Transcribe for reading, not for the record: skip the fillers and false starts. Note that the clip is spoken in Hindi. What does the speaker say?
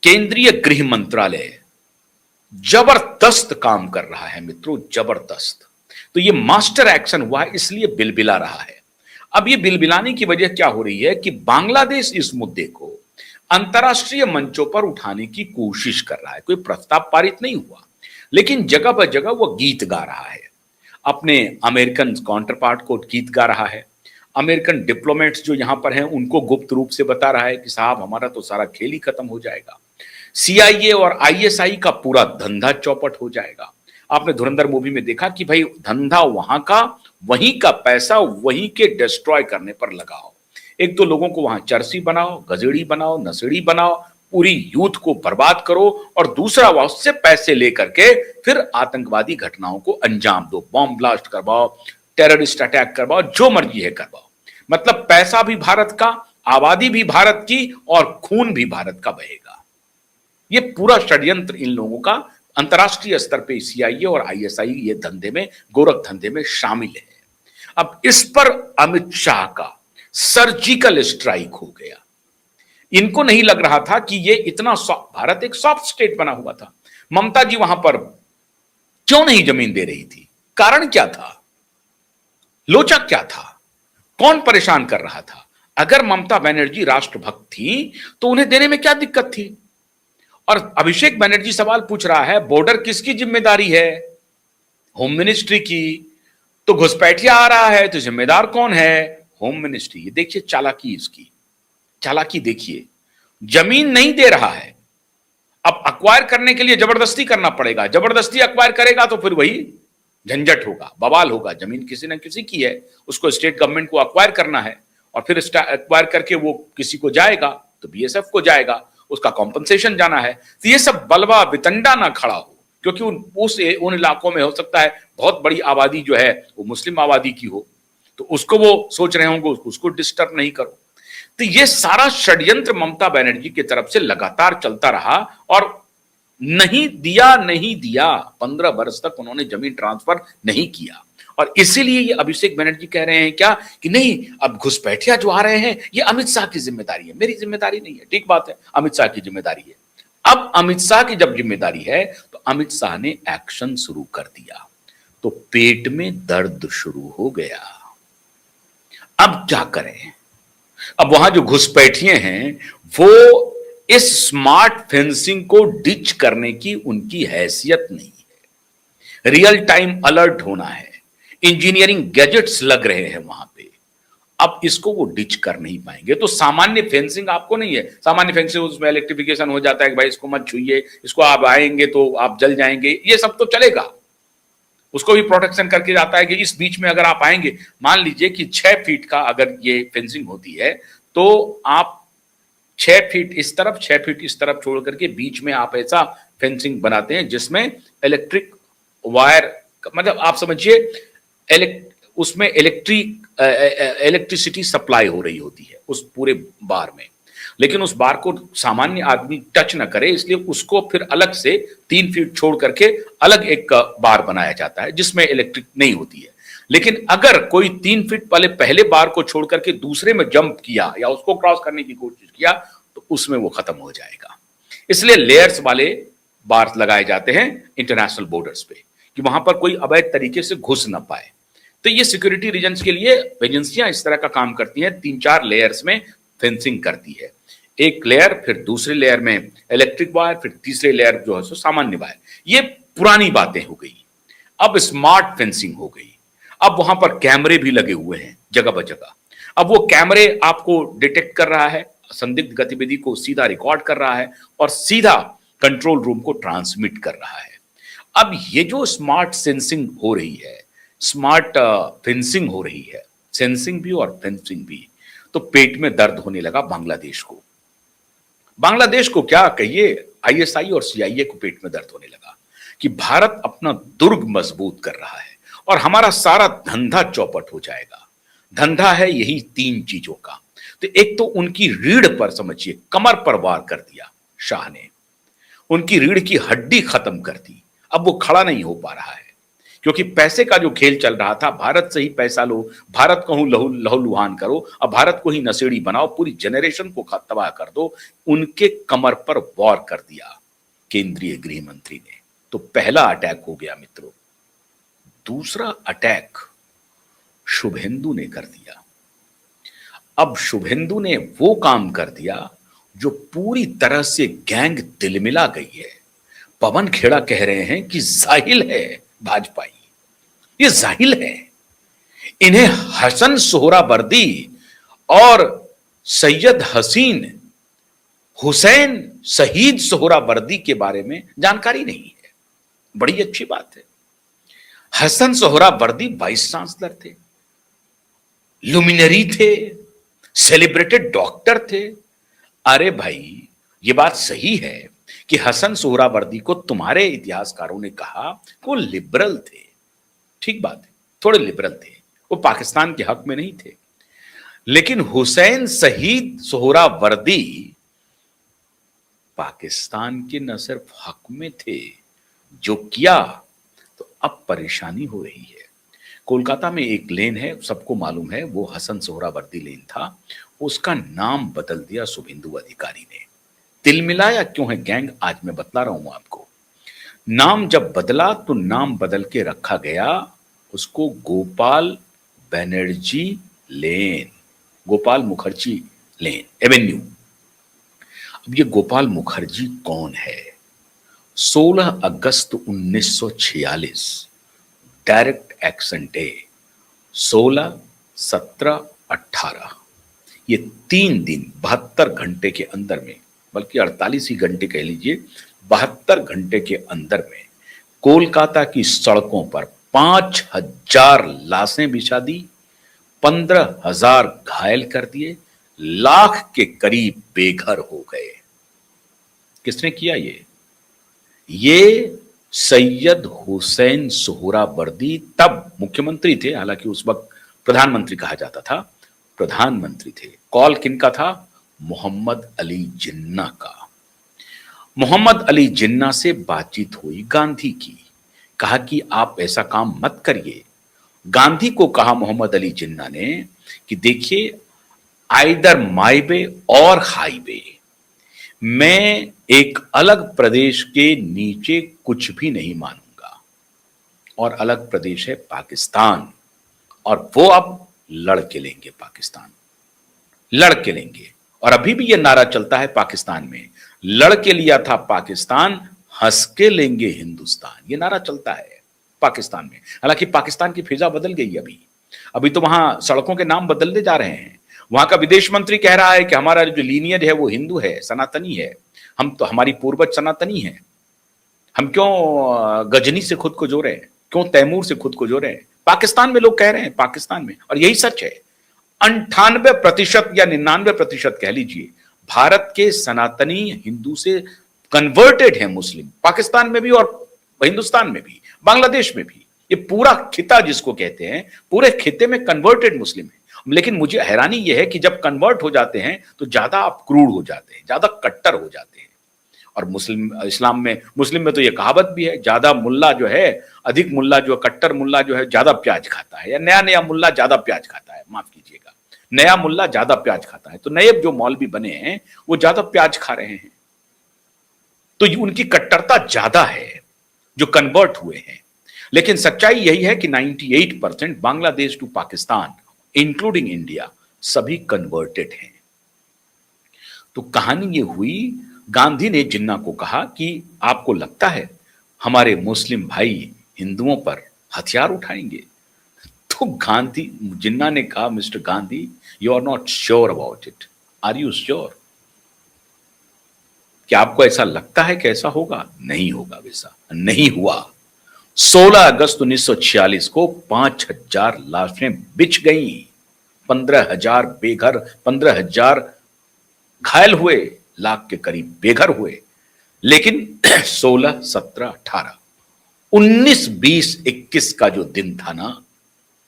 केंद्रीय गृह मंत्रालय जबरदस्त काम कर रहा है मित्रों, जबरदस्त। तो ये मास्टर एक्शन हुआ है, इसलिए बिलबिला रहा है। अब ये बिलबिलाने की वजह क्या हो रही है कि बांग्लादेश इस मुद्दे को अंतर्राष्ट्रीय मंचों पर उठाने की कोशिश कर रहा है। कोई प्रस्ताव पारित नहीं हुआ, लेकिन जगह पर जगह वो गीत गा रहा है, अपने अमेरिकन काउंटर पार्ट को गीत गा रहा है। अमेरिकन डिप्लोमेट्स जो यहां पर हैं उनको गुप्त रूप से बता रहा है कि साहब हमारा तो सारा खेल ही खत्म हो जाएगा, सीआईए और आईएसआई का पूरा धंधा चौपट हो जाएगा। आपने धुरंधर मूवी में देखा कि भाई धंधा वहां का, वहीं का पैसा वहीं के डिस्ट्रॉय करने पर लगाओ। एक तो लोगों को वहां चरसी बनाओ, गजेड़ी बनाओ, नशेड़ी बनाओ, पूरी यूथ को बर्बाद करो, और दूसरा वह उससे पैसे लेकर के फिर आतंकवादी घटनाओं को अंजाम दो, बॉम्ब ब्लास्ट करवाओ, टेररिस्ट अटैक करवाओ, जो मर्जी है करवाओ। मतलब पैसा भी भारत का, आबादी भी भारत की, और खून भी भारत का बहेगा। ये पूरा षड्यंत्र इन लोगों का अंतर्राष्ट्रीय स्तर पे सीआईए और आईएसआई ये धंधे में, गोरख धंधे में शामिल है। अब इस पर अमित शाह का सर्जिकल स्ट्राइक हो गया। इनको नहीं लग रहा था कि ये इतना भारत एक सॉफ्ट स्टेट बना हुआ था। ममता जी वहां पर क्यों नहीं जमीन दे रही थी? कारण क्या था? लोचा क्या था? कौन परेशान कर रहा था? अगर ममता बनर्जी राष्ट्रभक्त थी तो उन्हें देने में क्या दिक्कत थी? और अभिषेक बनर्जी सवाल पूछ रहा है, बॉर्डर किसकी जिम्मेदारी है? होम मिनिस्ट्री की। तो घुसपैठिया आ रहा है तो जिम्मेदार कौन है? Home ministry. ये देखिए चालाकी, इसकी चालाकी देखिए। जमीन नहीं दे रहा है, अब अक्वायर करने के लिए जबरदस्ती करना पड़ेगा। जबरदस्ती अक्वायर करेगा तो फिर वही झंझट होगा, बवाल होगा। जमीन किसी न किसी की है, उसको स्टेट गवर्नमेंट को अक्वायर करना है, और फिर अक्वायर करके वो किसी को जाएगा तो बीएसएफ को जाएगा, उसका कॉम्पनसेशन जाना है। तो ये सब बलवा वितंडा ना खड़ा हो, क्योंकि उन इलाकों में हो सकता है बहुत बड़ी आबादी जो है वो मुस्लिम आबादी की हो, तो उसको वो सोच रहे होंगे उसको डिस्टर्ब नहीं करो। तो ये सारा षड्यंत्र ममता बनर्जी की तरफ से लगातार चलता रहा, और नहीं दिया, नहीं दिया। 15 वर्ष तक उन्होंने जमीन ट्रांसफर नहीं किया, और इसीलिए ये अभिषेक बनर्जी कह रहे हैं क्या कि नहीं, अब घुसपैठिया जो आ रहे हैं ये अमित शाह की जिम्मेदारी है, मेरी जिम्मेदारी नहीं है। ठीक बात है, अमित शाह की जिम्मेदारी है। अब अमित शाह की जब जिम्मेदारी है तो अमित शाह ने एक्शन शुरू कर दिया, तो पेट में दर्द शुरू हो गया। अब क्या करें? अब वहां जो घुसपैठिए हैं वो इस स्मार्ट फेंसिंग को डिच करने की उनकी हैसियत नहीं है। रियल टाइम अलर्ट होना है, इंजीनियरिंग गैजेट्स लग रहे हैं वहां पे। अब इसको वो डिच कर नहीं पाएंगे। तो सामान्य फेंसिंग आपको नहीं है, सामान्य फेंसिंग उसमें इलेक्ट्रिफिकेशन हो जाता है कि भाई इसको मत छूइए, इसको आप आएंगे तो आप जल जाएंगे, ये सब तो चलेगा। उसको भी प्रोटेक्शन करके जाता है कि इस बीच में अगर आप आएंगे, मान लीजिए कि 6 फीट का अगर ये फेंसिंग होती है तो आप 6 फीट इस तरफ 6 फीट इस तरफ छोड़ करके बीच में आप ऐसा फेंसिंग बनाते हैं जिसमें इलेक्ट्रिक वायर, मतलब आप समझिए उसमें इलेक्ट्रिसिटी सप्लाई हो रही होती है उस पूरे बार में, लेकिन उस बार को सामान्य आदमी टच ना करे, इसलिए उसको फिर अलग से 3 फीट छोड़ करके अलग एक बार बनाया जाता है जिसमें इलेक्ट्रिक नहीं होती है। लेकिन अगर कोई 3 फीट पहले बार को छोड़ करके दूसरे में जंप किया या उसको क्रॉस करने की कोशिश किया तो उसमें वो खत्म हो जाएगा। इसलिए लेयर्स वाले बार लगाए जाते हैं इंटरनेशनल बॉर्डर्स पे कि वहां पर कोई अवैध तरीके से घुस ना पाए। तो ये सिक्योरिटी रीजंस के लिए एजेंसियां इस तरह का काम करती हैं, 3-4 लेयर्स में फेंसिंग करती है। एक लेयर, फिर दूसरे लेयर में इलेक्ट्रिक वायर, फिर तीसरे लेयर जो है सो सामान्य वायर। ये पुरानी बातें हो गई, अब स्मार्ट फेंसिंग हो गई। अब वहां पर कैमरे भी लगे हुए हैं जगह ब जगह। अब वो कैमरे आपको डिटेक्ट कर रहा है, संदिग्ध गतिविधि को सीधा रिकॉर्ड कर रहा है और सीधा कंट्रोल रूम को ट्रांसमिट कर रहा है। अब ये जो स्मार्ट सेंसिंग हो रही है, स्मार्ट फेंसिंग हो रही है, सेंसिंग भी और फेंसिंग भी, तो पेट में दर्द होने लगा बांग्लादेश को। बांग्लादेश को क्या कहिए, आईएसआई और सीआईए को पेट में दर्द होने लगा कि भारत अपना दुर्ग मजबूत कर रहा है और हमारा सारा धंधा चौपट हो जाएगा। धंधा है यही 3 चीजों का। तो एक तो उनकी रीढ़ पर समझिए, कमर पर वार कर दिया शाह ने, उनकी रीढ़ की हड्डी खत्म कर दी। अब वो खड़ा नहीं हो पा रहा है क्योंकि पैसे का जो खेल चल रहा था, भारत से ही पैसा लो, भारत को लहूलुहान करो, अब भारत को ही नशेड़ी बनाओ, पूरी जनरेशन को तबाह कर दो, उनके कमर पर वॉर कर दिया केंद्रीय गृह मंत्री ने। तो पहला अटैक हो गया मित्रों। दूसरा अटैक शुभेंदु ने कर दिया। अब शुभेंदु ने वो काम कर दिया जो पूरी तरह से गैंग तिलमिला गई है। पवन खेड़ा कह रहे हैं कि जाहिल है भाजपाई, ये जाहिल है। इन्हें हसन सोहरावर्दी और सैयद हसीन हुसैन शहीद सोहरावर्दी के बारे में जानकारी नहीं है। बड़ी अच्छी बात है। हसन सोहरावर्दी वाइस चांसलर थे, लुमिनरी थे, सेलिब्रेटेड डॉक्टर थे। अरे भाई, ये बात सही है कि हसन सोहरावर्दी को तुम्हारे इतिहासकारों ने कहा वो लिबरल थे, ठीक बात है, थोड़े लिबरल थे, वो पाकिस्तान के हक में नहीं थे। लेकिन हुसैन शहीद सोहरावर्दी पाकिस्तान के न सिर्फ हक में थे, जो किया, तो अब परेशानी हो रही है। कोलकाता में एक लेन है, सबको मालूम है, वो हसन सोहरावर्दी लेन था, उसका नाम बदल दिया शुभेंदु अधिकारी ने। तिलमिलाया क्यों है गैंग, आज मैं बतला रहा हूं आपको। नाम जब बदला तो नाम बदल के रखा गया उसको गोपाल बनर्जी लेन, गोपाल मुखर्जी लेन एवेन्यू। अब ये गोपाल मुखर्जी कौन है? 16 अगस्त 1946 डायरेक्ट एक्शन डे, 16, 17, 18, ये 3 दिन 72 घंटे के अंदर में, बल्कि 48 ही घंटे कह लीजिए, 72 घंटे के अंदर में कोलकाता की सड़कों पर 5000 लाशें बिछा दी, 15,000 घायल कर दिए, लाख के करीब बेघर हो गए। किसने किया ये सैयद हुसैन सोहरावर्दी, तब मुख्यमंत्री थे, हालांकि उस वक्त प्रधानमंत्री कहा जाता था, प्रधानमंत्री थे। कॉल किनका था? मोहम्मद अली जिन्ना का। मोहम्मद अली जिन्ना से बातचीत हुई गांधी की, कहा कि आप ऐसा काम मत करिए। गांधी को कहा मोहम्मद अली जिन्ना ने कि देखिए, आइदर माई वे और हाईवे, मैं एक अलग प्रदेश के नीचे कुछ भी नहीं मानूंगा, और अलग प्रदेश है पाकिस्तान, और वो अब लड़ के लेंगे पाकिस्तान, लड़ के लेंगे। और अभी भी ये नारा चलता है पाकिस्तान में, लड़ के लिया था पाकिस्तान, हंस के लेंगे हिंदुस्तान, ये नारा चलता है पाकिस्तान में। हालांकि पाकिस्तान की फिजा बदल गई, अभी तो वहां सड़कों के नाम बदलने जा रहे हैं। वहां का विदेश मंत्री कह रहा है कि हमारा जो लीनियज है वो हिंदू है, सनातनी है, हम तो, हमारी पूर्वज सनातनी है, हम क्यों गजनी से खुद को जोड़े, क्यों तैमूर से खुद को जोड़े। पाकिस्तान में लोग कह रहे हैं, पाकिस्तान में, और यही सच है। 98% या 99% कह लीजिए, भारत के सनातनी हिंदू से कन्वर्टेड है मुस्लिम, पाकिस्तान में भी और हिंदुस्तान में भी, बांग्लादेश में भी। ये पूरा खिता जिसको कहते हैं, पूरे खिते में कन्वर्टेड मुस्लिम है। लेकिन मुझे हैरानी यह है कि जब कन्वर्ट हो जाते हैं तो ज्यादा आप क्रूड हो जाते हैं, ज्यादा कट्टर हो जाते हैं। और इस्लाम में, मुस्लिम में तो यह कहावत भी है, ज्यादा मुल्ला जो है, अधिक मुल्ला जो कट्टर मुल्ला जो है ज्यादा प्याज खाता है, या नया नया मुल्ला ज्यादा प्याज खाता है, माफ कीजिएगा, नया मुल्ला ज्यादा प्याज खाता है। तो नए जो मौलवी बने हैं वो ज्यादा प्याज खा रहे हैं, तो उनकी कट्टरता ज्यादा है जो कन्वर्ट हुए हैं। लेकिन सच्चाई यही है कि 98% Bangladesh to Pakistan including India सभी कन्वर्टेड हैं। तो कहानी ये हुई, गांधी ने जिन्ना को कहा कि आपको लगता है हमारे मुस्लिम भाई हिंदुओं पर हथियार उठाएंगे? तो गांधी, जिन्ना ने कहा, mister Gandhi, you are not sure about it, are you sure? क्या आपको ऐसा लगता है कि ऐसा होगा? नहीं होगा, वैसा नहीं हुआ। 16 अगस्त 1946 को 5000 लाशें बिछ गई, 15,000 बेघर, 15,000 घायल हुए, लाख के करीब बेघर हुए। लेकिन 16, 17, 18, 19, 20, 21 का जो दिन था ना,